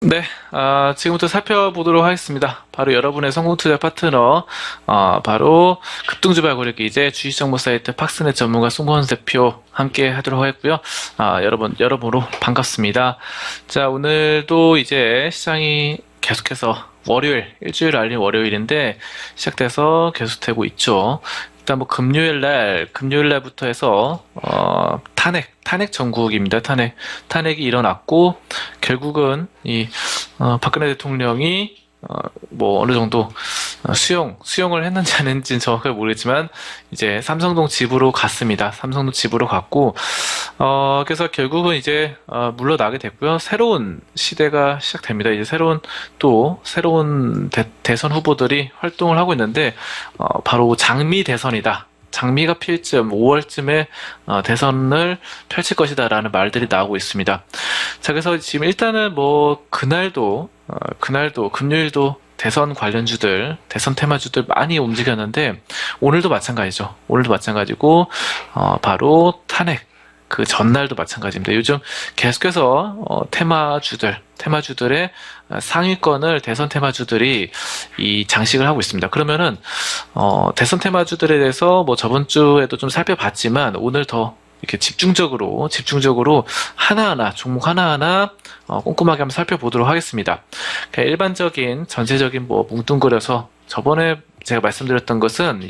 네, 지금부터 살펴보도록 하겠습니다. 바로 여러분의 성공투자 파트너, 바로 급등주발 고르기 이제 주식정보 사이트 팍스넷 전문가 송건 대표 함께 하도록 하겠고요. 여러분으로 반갑습니다. 자, 오늘도 이제 시장이 계속해서 일주일 알린 월요일인데 시작돼서 계속되고 있죠. 일단 뭐 금요일 날부터 해서 탄핵 전국입니다. 탄핵이 일어났고 결국은 박근혜 대통령이 뭐 어느 정도 수용을 했는지 안 했는지는 정확하게 모르겠지만 이제 삼성동 집으로 갔습니다. 삼성동 집으로 갔고 그래서 결국은 이제 물러나게 됐고요. 새로운 시대가 시작됩니다. 이제 새로운 대선 후보들이 활동을 하고 있는데 바로 장미 대선이다. 장미가 필 즈음 5월쯤에 대선을 펼칠 것이다라는 말들이 나오고 있습니다. 자, 그래서 지금 일단은 뭐 그날도 금요일도 대선 관련주들, 대선 테마주들 많이 움직였는데 오늘도 마찬가지죠. 오늘도 마찬가지고 바로 탄핵 그 전날도 마찬가지입니다. 요즘 계속해서 테마주들의 상위권을 대선 테마주들이 장식을 하고 있습니다. 그러면은 대선 테마주들에 대해서 뭐 저번 주에도 좀 살펴봤지만 오늘 더 이렇게 집중적으로 하나하나 종목 하나하나 꼼꼼하게 한번 살펴보도록 하겠습니다. 그러니까 일반적인 전체적인 뭐 뭉뚱그려서 저번 주에 말씀드렸던 것은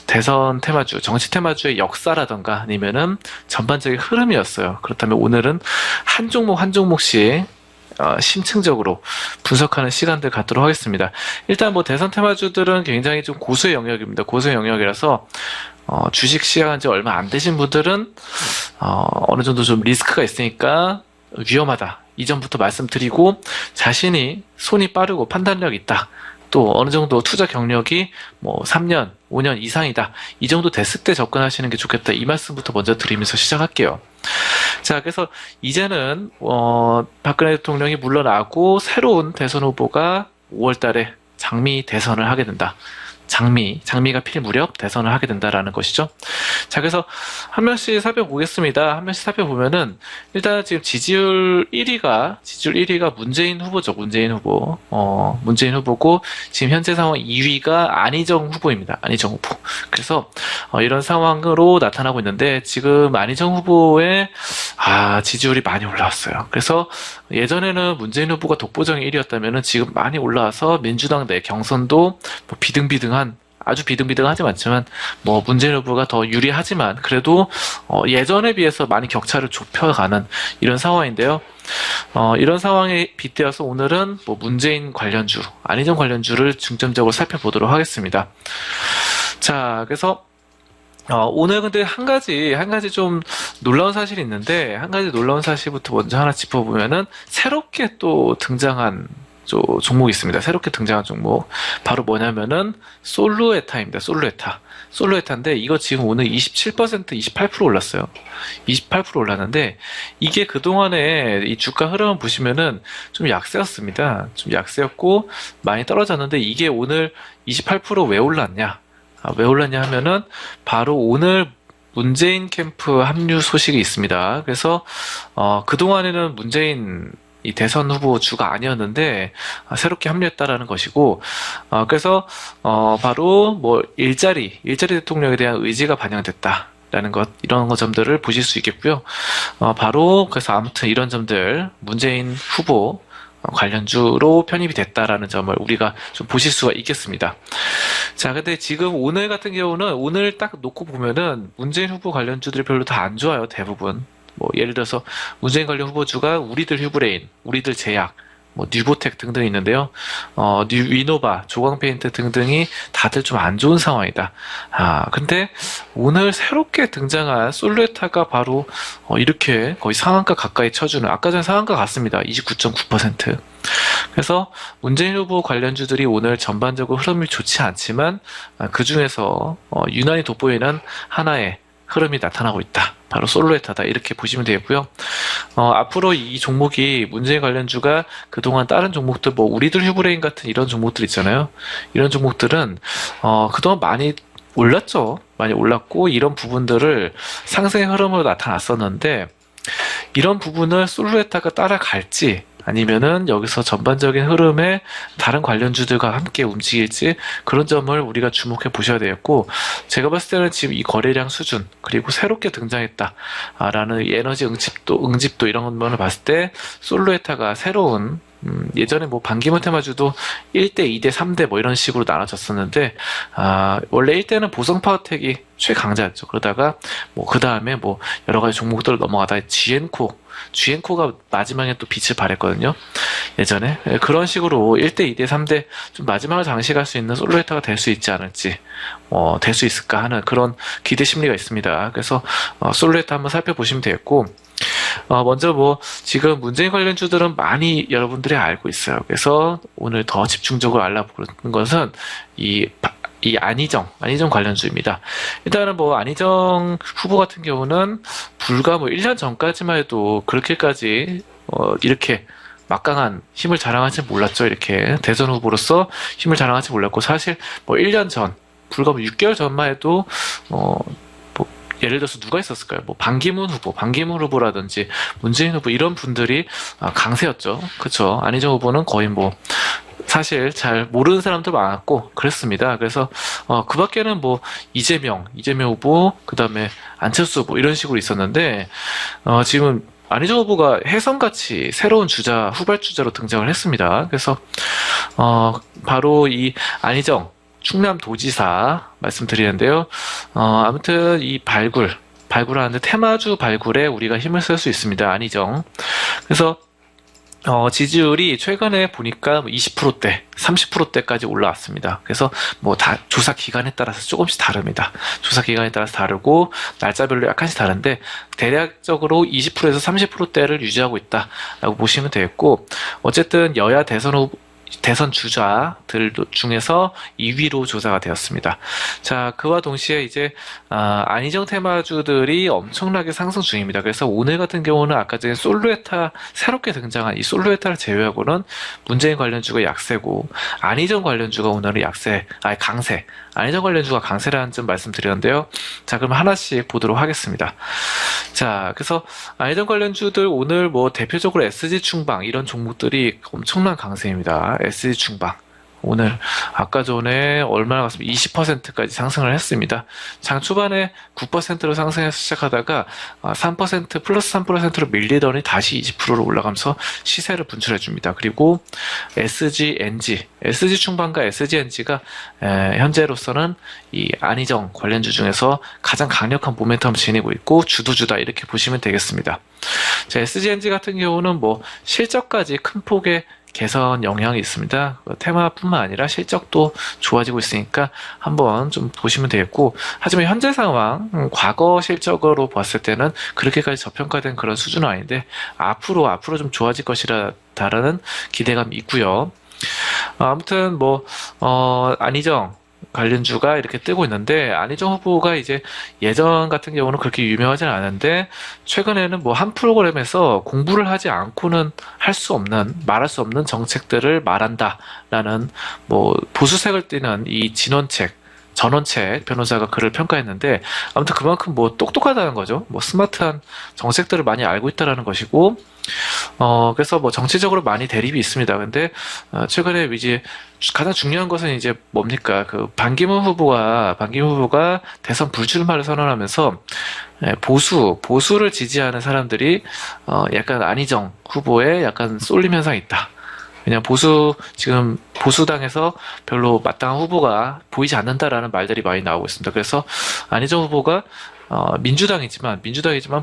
대선 테마주, 정치 테마주의 역사라던가 아니면은 전반적인 흐름이었어요. 그렇다면 오늘은 한 종목씩 심층적으로 분석하는 시간들 갖도록 하겠습니다. 일단 뭐 대선 테마주들은 굉장히 좀 고수의 영역입니다. 고수의 영역이라서 주식 시작한 지 얼마 안 되신 분들은 어느 정도 좀 리스크가 있으니까 위험하다. 이전부터 말씀드리고 자신이 손이 빠르고 판단력 있다. 또 어느 정도 투자 경력이 뭐 3년, 5년 이상이다. 이 정도 됐을 때 접근하시는 게 좋겠다. 이 말씀부터 먼저 드리면서 시작할게요. 자, 그래서 이제는 박근혜 대통령이 물러나고 새로운 대선 후보가 5월 달에 장미 대선을 하게 된다. 장미가 필 무렵 대선을 하게 된다라는 것이죠. 자, 그래서 한 명씩 살펴보겠습니다. 한 명씩 살펴보면은 일단 지금 지지율 1위가 문재인 후보죠. 문재인 후보고 지금 현재 상황 2위가 안희정 후보입니다. 안희정 후보. 그래서 이런 상황으로 나타나고 있는데 지금 안희정 후보의 지지율이 많이 올라왔어요. 그래서 예전에는 문재인 후보가 독보적인 1위였다면은 지금 많이 올라와서 민주당 내 경선도 뭐 아주 비등비등하지 않지만 뭐 문재인 후보가 더 유리하지만 그래도 예전에 비해서 많이 격차를 좁혀가는 이런 상황인데요. 이런 상황에 빗대어서 오늘은 뭐 문재인 관련주, 안희정 관련주를 중점적으로 살펴보도록 하겠습니다. 자, 그래서 오늘 근데 한 가지 좀 놀라운 사실이 있는데 한 가지 놀라운 사실부터 먼저 하나 짚어보면은 새롭게 또 등장한 종목이 있습니다. 새롭게 등장한 종목 바로 뭐냐면은 솔루에타입니다. 솔루에타인데 이거 지금 오늘 27%, 28% 올랐어요. 28% 올랐는데 이게 그동안에 이 주가 흐름을 보시면은 좀 약세였습니다. 좀 약세였고 많이 떨어졌는데 이게 오늘 28%왜 올랐냐? 왜 올랐냐 하면은 바로 오늘 문재인 캠프 합류 소식이 있습니다. 그래서 그동안에는 문재인 이 대선 후보 주가 아니었는데 새롭게 합류했다라는 것이고 그래서 바로 뭐 일자리 대통령에 대한 의지가 반영됐다라는 것 이런 점들을 보실 수 있겠고요. 바로 그래서 아무튼 이런 점들 문재인 후보 관련주로 편입이 됐다라는 점을 우리가 좀 보실 수가 있겠습니다. 자, 근데 지금 오늘 같은 경우는 오늘 딱 놓고 보면은 문재인 후보 관련주들이 별로 다 안 좋아요. 대부분. 뭐 예를 들어서 문재인 관련 후보주가 우리들 휴브레인, 우리들 제약, 뭐 뉴보텍 등등 있는데요. 위노바, 조광페인트 등등이 다들 좀 안 좋은 상황이다. 근데 오늘 새롭게 등장한 솔루에타가 바로 이렇게 거의 상한가 가까이 쳐주는 아까 전에 상한가 갔습니다. 29.9%. 그래서 문재인 후보 관련주들이 오늘 전반적으로 흐름이 좋지 않지만 그 중에서 유난히 돋보이는 하나의 흐름이 나타나고 있다. 바로 솔루에타다. 이렇게 보시면 되겠고요. 앞으로 이 종목이 문재인 관련주가 그동안 다른 종목들, 뭐, 우리들 휴브레인 같은 이런 종목들 있잖아요. 이런 종목들은, 그동안 많이 올랐죠. 많이 올랐고, 이런 부분들을 상승의 흐름으로 나타났었는데, 이런 부분을 솔루에타가 따라갈지 아니면은 여기서 전반적인 흐름에 다른 관련주들과 함께 움직일지 그런 점을 우리가 주목해 보셔야 되겠고, 제가 봤을 때는 지금 이 거래량 수준 그리고 새롭게 등장했다라는 에너지 응집도 이런 것만을 봤을 때 솔루에타가 새로운 예전에 뭐 반기문 테마주도 1대, 2대, 3대 뭐 이런 식으로 나눠졌었는데, 원래 1대는 보성파워텍이 최강자였죠. 그러다가 뭐 그 다음에 뭐 여러 가지 종목들을 넘어가다가 GN코가 마지막에 또 빛을 발했거든요. 예전에. 그런 식으로 1대, 2대, 3대 좀 마지막을 장식할 수 있는 솔루에타가 될 수 있지 않을지, 될 수 있을까 하는 그런 기대 심리가 있습니다. 그래서 솔루에타 한번 살펴보시면 되겠고, 먼저 뭐 지금 문재인 관련주들은 많이 여러분들이 알고 있어요. 그래서 오늘 더 집중적으로 알아보는 것은 이 안희정 관련주입니다. 일단은 뭐 안희정 후보 같은 경우는 불과 뭐 1년 전까지만 해도 그렇게까지 이렇게 막강한 힘을 자랑하지 몰랐죠. 이렇게 대선 후보로서 힘을 자랑하지 몰랐고, 사실 뭐 1년 전, 불과 뭐 6개월 전만 해도 예를 들어서 누가 있었을까요? 뭐 반기문 후보라든지 문재인 후보 이런 분들이 강세였죠. 그렇죠. 안희정 후보는 거의 뭐 사실 잘 모르는 사람도 많았고 그랬습니다. 그래서 그 밖에는 뭐 이재명 후보, 그다음에 안철수 후보 이런 식으로 있었는데, 지금 안희정 후보가 혜성같이 새로운 후발주자로 등장을 했습니다. 그래서 바로 이 안희정 충남도지사 말씀드리는데요. 아무튼 이 발굴하는데 테마주 발굴에 우리가 힘을 쓸 수 있습니다. 안희정. 그래서 지지율이 최근에 보니까 20%대, 30%대까지 올라왔습니다. 그래서 뭐 조사 기간에 따라서 조금씩 다릅니다. 조사 기간에 따라서 다르고 날짜별로 약간씩 다른데 대략적으로 20%에서 30%대를 유지하고 있다라고 보시면 되겠고, 어쨌든 여야 대선 주자들 중에서 2위로 조사가 되었습니다. 자, 그와 동시에 이제 안희정 테마주들이 엄청나게 상승 중입니다. 그래서 오늘 같은 경우는 아까 전에 새롭게 등장한 이 솔루에타를 제외하고는 문재인 관련주가 약세고, 안희정 관련주가 오늘은 강세. 안희정 관련주가 강세라는 점 말씀드렸는데요. 자, 그럼 하나씩 보도록 하겠습니다. 자, 그래서 안희정 관련주들 오늘 뭐 대표적으로 SG 충방 이런 종목들이 엄청난 강세입니다. SG 충방. 오늘 아까 전에 얼마나 갔습니까? 20%까지 상승을 했습니다. 장 초반에 9%로 상승해서 시작하다가 3% 플러스 3%로 밀리더니 다시 20%로 올라가면서 시세를 분출해 줍니다. 그리고 SG 충방과 SGNG가 현재로서는 이 안희정 관련주 중에서 가장 강력한 모멘텀을 지니고 있고 주도주다 이렇게 보시면 되겠습니다. 자, SGNG 같은 경우는 뭐 실적까지 큰 폭의 개선 영향이 있습니다. 테마뿐만 아니라 실적도 좋아지고 있으니까 한번 좀 보시면 되겠고, 하지만 현재 상황, 과거 실적으로 봤을 때는 그렇게까지 저평가된 그런 수준은 아닌데 앞으로 좀 좋아질 것이라는 기대감이 있고요. 아무튼 뭐 안희정 관련주가 이렇게 뜨고 있는데, 안희정 후보가 이제 예전 같은 경우는 그렇게 유명하지는 않은데 최근에는 뭐 한 프로그램에서 공부를 하지 않고는 말할 수 없는 정책들을 말한다라는 뭐 보수색을 띠는 이 전원책 변호사가 그를 평가했는데, 아무튼 그만큼 뭐 똑똑하다는 거죠. 뭐 스마트한 정책들을 많이 알고 있다라는 것이고, 그래서 뭐 정치적으로 많이 대립이 있습니다. 근데 최근에 이제 가장 중요한 것은 이제 뭡니까? 그 반기문 후보가 대선 불출마를 선언하면서 보수를 지지하는 사람들이 약간 안희정 후보에 약간 쏠림 현상이 있다. 그냥 지금 보수당에서 별로 마땅한 후보가 보이지 않는다라는 말들이 많이 나오고 있습니다. 그래서 안희정 후보가 민주당이지만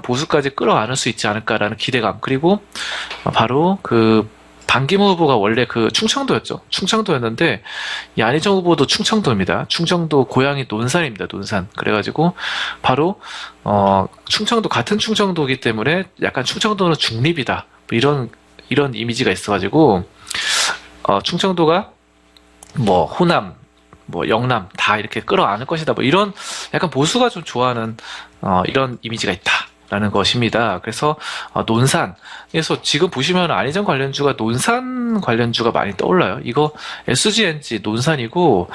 보수까지 끌어안을 수 있지 않을까라는 기대감, 그리고 바로 그 반기문 후보가 원래 그 충청도였는데 이 안희정 후보도 충청도입니다. 충청도 고향이 논산입니다. 논산. 그래가지고 바로 같은 충청도이기 때문에 약간 충청도는 중립이다. 뭐 이런 이미지가 있어가지고 충청도가 뭐 호남, 뭐 영남 다 이렇게 끌어안을 것이다. 뭐 이런 약간 보수가 좀 좋아하는 이런 이미지가 있다라는 것입니다. 그래서 논산에서 지금 보시면 안희정 관련주가 논산 관련주가 많이 떠올라요. 이거 SGNG 논산이고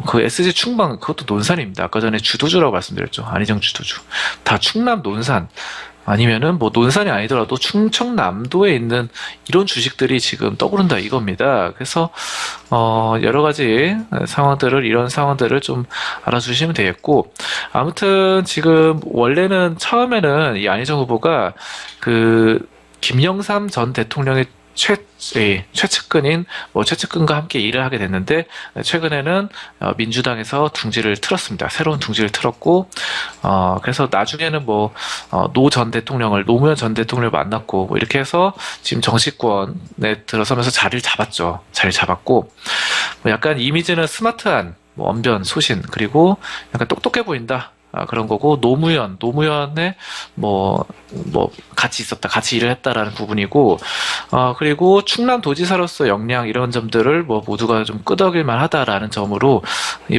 그 SG 충방 그것도 논산입니다. 아까 전에 주도주라고 말씀드렸죠. 안희정 주도주 다 충남 논산. 아니면은 뭐 논산이 아니더라도 충청남도에 있는 이런 주식들이 지금 떠오른다 이겁니다. 그래서 여러 가지 이런 상황들을 좀 알아주시면 되겠고, 아무튼 지금 원래는 처음에는 이 안희정 후보가 그 김영삼 전 대통령의 최측근인 최측근과 함께 일을 하게 됐는데, 최근에는 민주당에서 둥지를 틀었습니다. 새로운 둥지를 틀었고, 그래서 나중에는 노무현 전 대통령을 만났고 이렇게 해서 지금 정치권에 들어서면서 자리를 잡았죠. 자리를 잡았고, 약간 이미지는 스마트한 언변, 소신, 그리고 약간 똑똑해 보인다. 그런 거고, 노무현에 같이 있었다, 같이 일을 했다라는 부분이고, 그리고 충남도지사로서 역량 이런 점들을 모두가 좀 끄덕일만 하다라는 점으로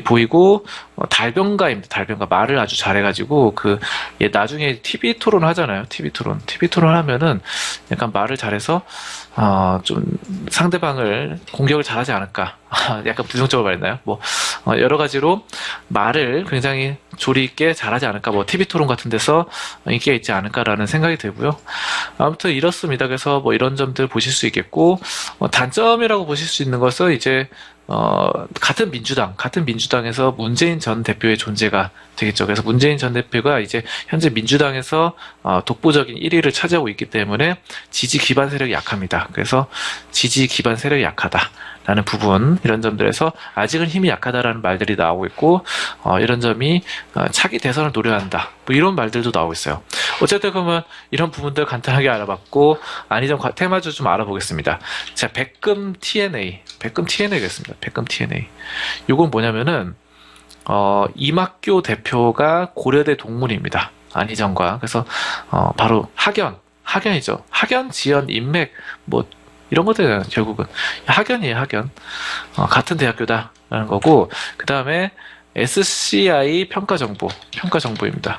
보이고, 달변가입니다. 달변가. 말을 아주 잘해가지고, 나중에 TV 토론 하잖아요. TV 토론 하면은 약간 말을 잘해서, 좀 상대방을 공격을 잘하지 않을까. 약간 부정적으로 말했나요? 여러 가지로 말을 굉장히 조리 있게 잘하지 않을까. TV 토론 같은 데서 인기가 있지 않을까라는 생각이 들고요. 아무튼 이렇습니다. 그래서 이런 점들 보실 수 있겠고, 단점이라고 보실 수 있는 것은 이제 같은 민주당에서 문재인 전 대표의 존재가 되겠죠. 그래서 문재인 전 대표가 이제 현재 민주당에서 독보적인 1위를 차지하고 있기 때문에 지지 기반 세력이 약합니다. 그래서 지지 기반 세력이 약하다라는 부분, 이런 점들에서 아직은 힘이 약하다라는 말들이 나오고 있고, 이런 점이 차기 대선을 노려한다. 이런 말들도 나오고 있어요. 어쨌든 그러면 이런 부분들 간단하게 알아봤고, 안희정 테마주 좀 알아보겠습니다. 자, 백금 TNA겠습니다. 백금 TNA. 요건 뭐냐면은 이mak교 대표가 고려대 동문입니다. 안희정과. 그래서 바로 학연이죠. 학연, 지연, 인맥 이런 것들은 결국은 학연이에요. 학연. 같은 대학교다라는 거고, 그 다음에 SCI 평가정보입니다.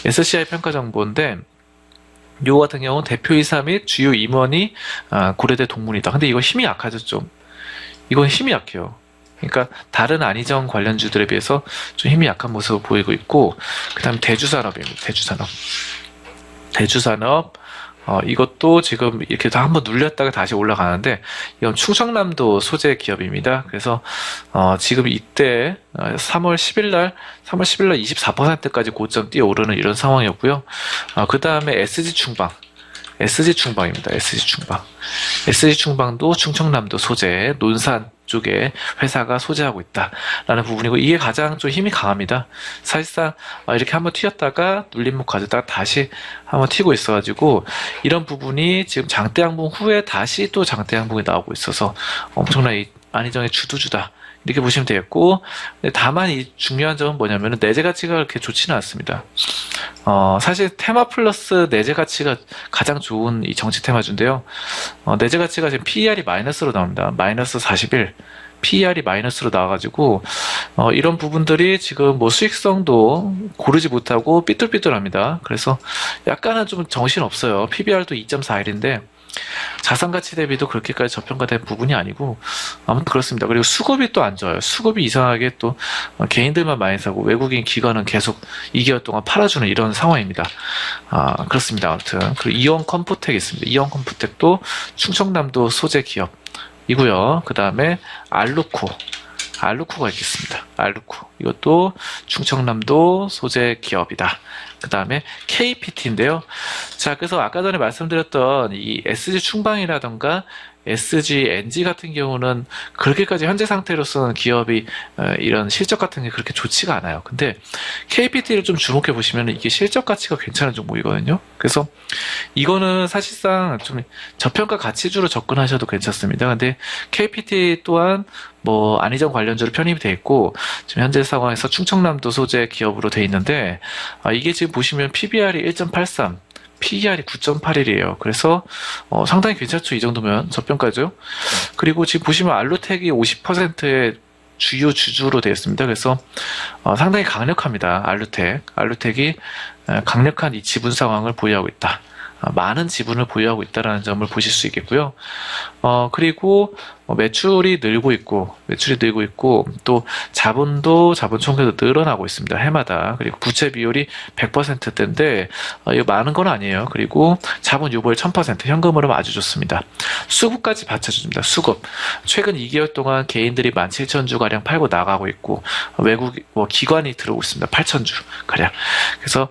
SCI 평가정보인데, 요 같은 경우는 대표이사 및 주요 임원이 고려대 동문이다. 근데 이거 힘이 약하죠, 좀. 이건 힘이 약해요. 그러니까 다른 안희정 관련주들에 비해서 좀 힘이 약한 모습을 보이고 있고, 그 다음 대주산업입니다. 대주산업. 이것도 지금 이렇게 다 한번 눌렸다가 다시 올라가는데, 이건 충청남도 소재 기업입니다. 그래서 지금 이때 3월 10일 날 24%까지 고점 뛰어오르는 이런 상황이었고요. 그 다음에 SG충방입니다. SG충방도 충청남도 소재, 논산 쪽에 회사가 소재하고 있다라는 부분이고, 이게 가장 좀 힘이 강합니다. 사실상 이렇게 한번 튀었다가 눌림목 가져다가 다시 한번 튀고 있어가지고, 이런 부분이 지금 장대 양봉 후에 다시 또 장대 양봉이 나오고 있어서 엄청난 이 안희정의 주도주다, 이렇게 보시면 되겠고, 다만 이 중요한 점은 뭐냐면은 내재 가치가 그렇게 좋지는 않습니다. 사실 테마 플러스 내재 가치가 가장 좋은 이 정치 테마주인데요. 내재 가치가 지금 PER이 마이너스로 나옵니다. 마이너스 41. PER이 마이너스로 나와가지고, 이런 부분들이 지금 수익성도 고르지 못하고 삐뚤삐뚤합니다. 그래서 약간은 좀 정신없어요. PBR도 2.41인데, 자산가치 대비도 그렇게까지 저평가된 부분이 아니고, 아무튼 그렇습니다. 그리고 수급이 또 안 좋아요. 수급이 이상하게 또 개인들만 많이 사고 외국인 기관은 계속 2개월 동안 팔아주는 이런 상황입니다. 그렇습니다. 아무튼 그리고 이원컴포텍 있습니다. 이원컴포텍도 충청남도 소재 기업이고요. 그 다음에 알루코가 있겠습니다. 알루코, 이것도 충청남도 소재 기업이다. 그 다음에 KPT인데요. 자, 그래서 아까 전에 말씀드렸던 이 SG 충방이라던가 SGNG 같은 경우는 그렇게까지 현재 상태로서는 기업이 이런 실적 같은 게 그렇게 좋지가 않아요. 근데 KPT를 좀 주목해 보시면 이게 실적 가치가 괜찮은 종목이거든요. 그래서 이거는 사실상 좀 저평가 가치주로 접근하셔도 괜찮습니다. 근데 KPT 또한 안희정 관련주로 편입이 되어 있고, 지금 현재 상황에서 충청남도 소재 기업으로 되어 있는데, 이게 지금 보시면 PBR이 1.83, PER이 9.81이에요. 그래서 상당히 괜찮죠. 이 정도면 저평가죠. 그리고 지금 보시면 알루텍이 50%의 주요 주주로 되어 있습니다. 그래서 상당히 강력합니다. 알루텍이 강력한 이 지분 상황을 보유하고 있다. 많은 지분을 보유하고 있다는 점을 보실 수 있겠고요. 그리고 매출이 늘고 있고, 또 자본 총계도 늘어나고 있습니다. 해마다. 그리고 부채 비율이 100%대인데, 이거 많은 건 아니에요. 그리고 자본 유보율 1000%, 현금으로 아주 좋습니다. 수급까지 받쳐줍니다. 수급. 최근 2개월 동안 개인들이 17,000주 가량 팔고 나가고 있고, 외국 기관이 들어오고 있습니다. 8,000주 가량. 그래서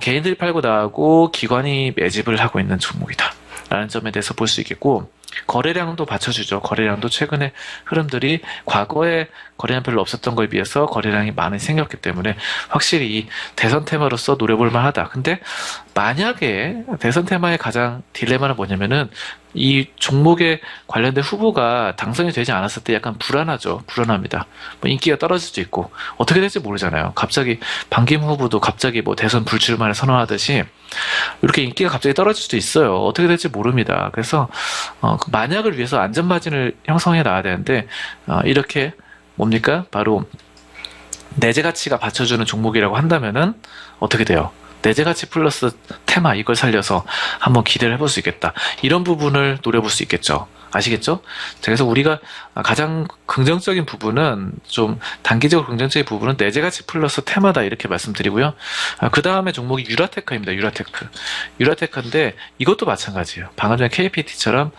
개인들이 팔고 나가고 기관이 매집을 하고 있는 종목이다. 라는 점에 대해서 볼 수 있겠고, 거래량도 받쳐주죠. 거래량도 최근에 흐름들이 과거에 거래량 별로 없었던 거에 비해서 거래량이 많이 생겼기 때문에 확실히 이 대선 테마로서 노려볼 만하다. 근데 만약에 대선 테마의 가장 딜레마는 뭐냐면은 이 종목에 관련된 후보가 당선이 되지 않았을 때 약간 불안하죠. 불안합니다. 뭐 인기가 떨어질 수도 있고 어떻게 될지 모르잖아요. 갑자기 반기문 후보도 갑자기 뭐 대선 불출마를 선언하듯이 이렇게 인기가 갑자기 떨어질 수도 있어요. 어떻게 될지 모릅니다. 그래서 그 만약을 위해서 안전마진을 형성해 놔야 되는데 이렇게 뭡니까? 바로 내재 가치가 받쳐주는 종목이라고 한다면은 어떻게 돼요? 내재 가치 플러스 테마 이걸 살려서 한번 기대를 해볼 수 있겠다. 이런 부분을 노려볼 수 있겠죠. 아시겠죠? 자, 그래서 우리가 가장 긍정적인 부분은 좀 단기적으로 긍정적인 부분은 내재 가치 플러스 테마다 이렇게 말씀드리고요. 그 다음에 종목이 유라테크입니다. 유라테크인데 이것도 마찬가지예요. 방금 전에 KPT처럼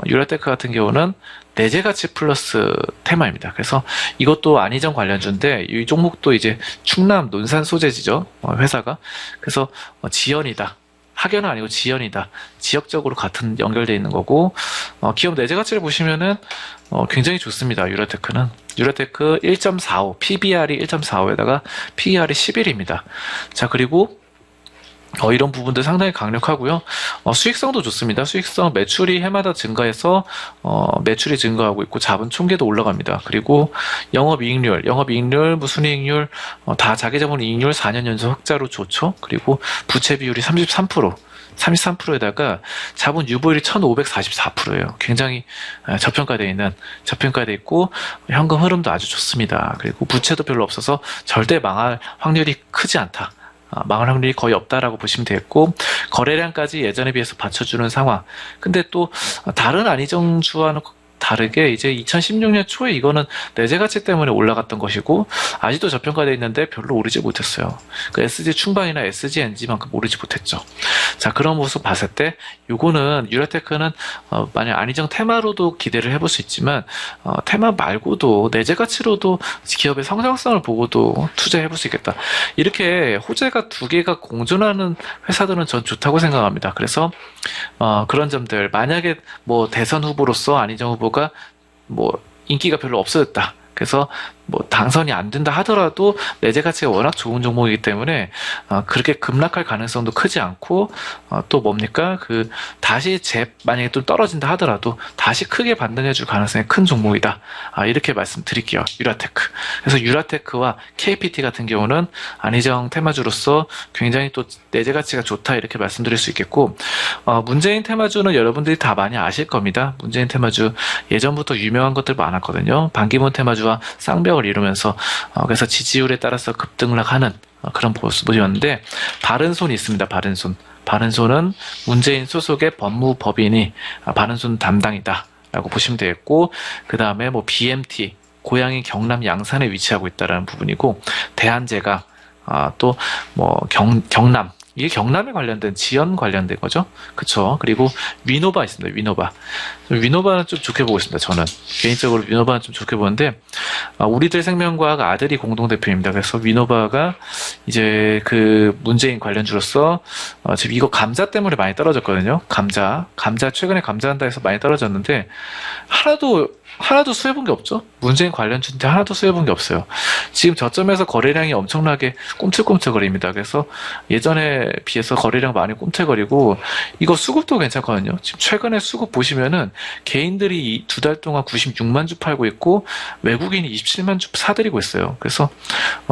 유라테크 같은 경우는 내재 가치 플러스 테마입니다. 그래서 이것도 안희정 관련주인데 이 종목도 이제 충남 논산 소재지죠. 회사가. 그래서 지연이다. 학연은 아니고 지연이다. 지역적으로 같은 연결되어 있는 거고 기업 내재 가치를 보시면은 굉장히 좋습니다. 유라테크는. 유라테크 1.45, PBR이 1.45에다가 PER이 11입니다. 자, 그리고 이런 부분들 상당히 강력하고요. 수익성도 좋습니다. 수익성 매출이 해마다 증가해서 매출이 증가하고 있고 자본 총계도 올라갑니다. 그리고 영업이익률, 순이익률 다 자기자본 이익률 4년 연속 흑자로 좋죠. 그리고 부채 비율이 33%에다가 자본 유보율이 1544%예요. 굉장히 저평가되어 있고 현금 흐름도 아주 좋습니다. 그리고 부채도 별로 없어서 절대 망할 확률이 크지 않다. 망할 확률이 거의 없다라고 보시면 되겠고 거래량까지 예전에 비해서 받쳐주는 상황. 근데 또 다른 안희정주와는 다르게 이제 2016년 초에 이거는 내재 가치 때문에 올라갔던 것이고 아직도 저평가되어 있는데 별로 오르지 못했어요. 그 SG 충방이나 SG NG만큼 오르지 못했죠. 자, 그런 모습 봤을 때 요거는 유라테크는 만약 안희정 테마로도 기대를 해볼 수 있지만 테마 말고도 내재 가치로도 기업의 성장성을 보고도 투자해볼 수 있겠다. 이렇게 호재가 두 개가 공존하는 회사들은 전 좋다고 생각합니다. 그래서 그런 점들 만약에 뭐 대선 후보로서 안희정 후보가 뭐 인기가 별로 없어졌다. 그래서 뭐 당선이 안 된다 하더라도 내재 가치가 워낙 좋은 종목이기 때문에 그렇게 급락할 가능성도 크지 않고 또 뭡니까 다시 만약에 또 떨어진다 하더라도 다시 크게 반등해줄 가능성이 큰 종목이다. 이렇게 말씀드릴게요. 유라테크. 그래서 유라테크와 KPT 같은 경우는 안희정 테마주로서 굉장히 또 내재 가치가 좋다 이렇게 말씀드릴 수 있겠고 문재인 테마주는 여러분들이 다 많이 아실 겁니다. 문재인 테마주 예전부터 유명한 것들 많았거든요. 반기문 테마주와 쌍벽을 이루면서 그래서 지지율에 따라서 급등락하는 그런 모습이었는데 바른손이 있습니다. 바른손은 문재인 소속의 법무법인이 바른손 담당이다 라고 보시면 되겠고 그 다음에 뭐 BMT 고향이 경남 양산에 위치하고 있다라는 부분이고 대한제가 또 뭐 경남 이게 경남에 관련된 지연 관련된 거죠. 그쵸. 그리고 위노바 있습니다. 위노바는 좀 좋게 보고 있습니다. 저는 개인적으로 위노바는 좀 좋게 보는데 우리들 생명과학 아들이 공동대표입니다. 그래서 위노바가 이제 그 문재인 관련주로서 지금 이거 감자 때문에 많이 떨어졌거든요. 감자 최근에 감자한다 해서 많이 떨어졌는데 하나도 수혜본 게 없죠. 문재인 관련주인데 하나도 수혜본 게 없어요. 지금 저점에서 거래량이 엄청나게 꿈틀꿈틀거립니다. 그래서 예전에 비해서 거래량 많이 꿈틀거리고 이거 수급도 괜찮거든요. 지금 최근에 수급 보시면은 개인들이 2달 동안 96만 주 팔고 있고 외국인이 27만 주 사들이고 있어요. 그래서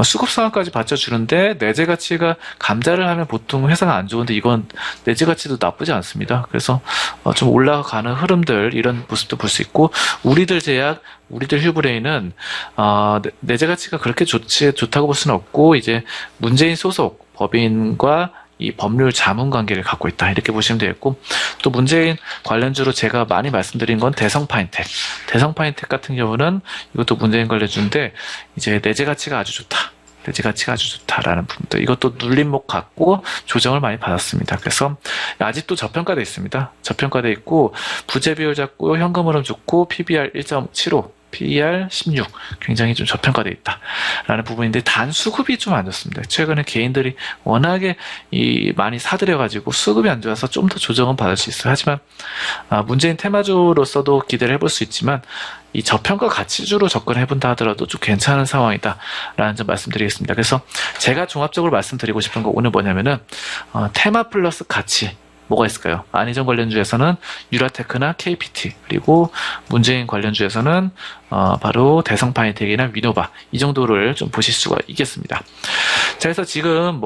수급 상황까지 받쳐주는데 내재 가치가 감자를 하면 보통 회사가 안 좋은데 이건 내재 가치도 나쁘지 않습니다. 그래서 좀 올라가는 흐름들 이런 모습도 볼 수 있고 우리들 휴브레인은 내재 가치가 그렇게 좋다고 볼 수는 없고 이제 문재인 소속 법인과 이 법률 자문 관계를 갖고 있다. 이렇게 보시면 되겠고, 또 문재인 관련주로 제가 많이 말씀드린 건 대성파인텍. 대성파인텍 같은 경우는 이것도 문재인 관련주인데, 이제 내재 가치가 아주 좋다. 내재 가치가 아주 좋다라는 부분도, 이것도 눌림목 갖고 조정을 많이 받았습니다. 그래서 아직도 저평가되어 있습니다. 저평가되어 있고, 부재 비율 잡고 현금 흐름 좋고, PBR 1.75, PER 16, 굉장히 좀 저평가되어 있다라는 부분인데, 단 수급이 좀 안 좋습니다. 최근에 개인들이 워낙에 많이 사들여가지고 수급이 안 좋아서 좀 더 조정은 받을 수 있어요. 하지만 문재인 테마주로서도 기대를 해볼 수 있지만, 이 저평가 가치주로 접근해본다 하더라도 좀 괜찮은 상황이다라는 점 말씀드리겠습니다. 그래서 제가 종합적으로 말씀드리고 싶은 거 오늘 뭐냐면은, 테마 플러스 가치 뭐가 있을까요? 안희정 관련주에서는 유라테크나 KPT, 그리고 문재인 관련주에서는 바로 대성파인텍이나 위노바, 이 정도를 좀 보실 수가 있겠습니다. 자, 그래서 지금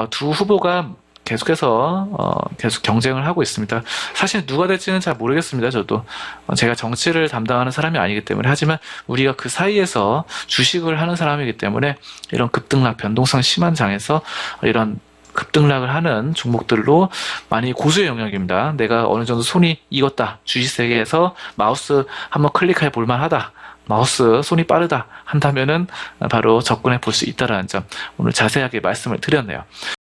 두 후보가 계속해서 계속 경쟁을 하고 있습니다. 사실 누가 될지는 잘 모르겠습니다. 저도 제가 정치를 담당하는 사람이 아니기 때문에. 하지만 우리가 그 사이에서 주식을 하는 사람이기 때문에, 이런 급등락 변동성 심한 장에서 이런 급등락을 하는 종목들로 많이 고수의 영역입니다. 내가 어느 정도 손이 익었다, 주식 세계에서 마우스 한번 클릭해 볼만하다, 마우스 손이 빠르다 한다면은 바로 접근해 볼 수 있다라는 점 오늘 자세하게 말씀을 드렸네요.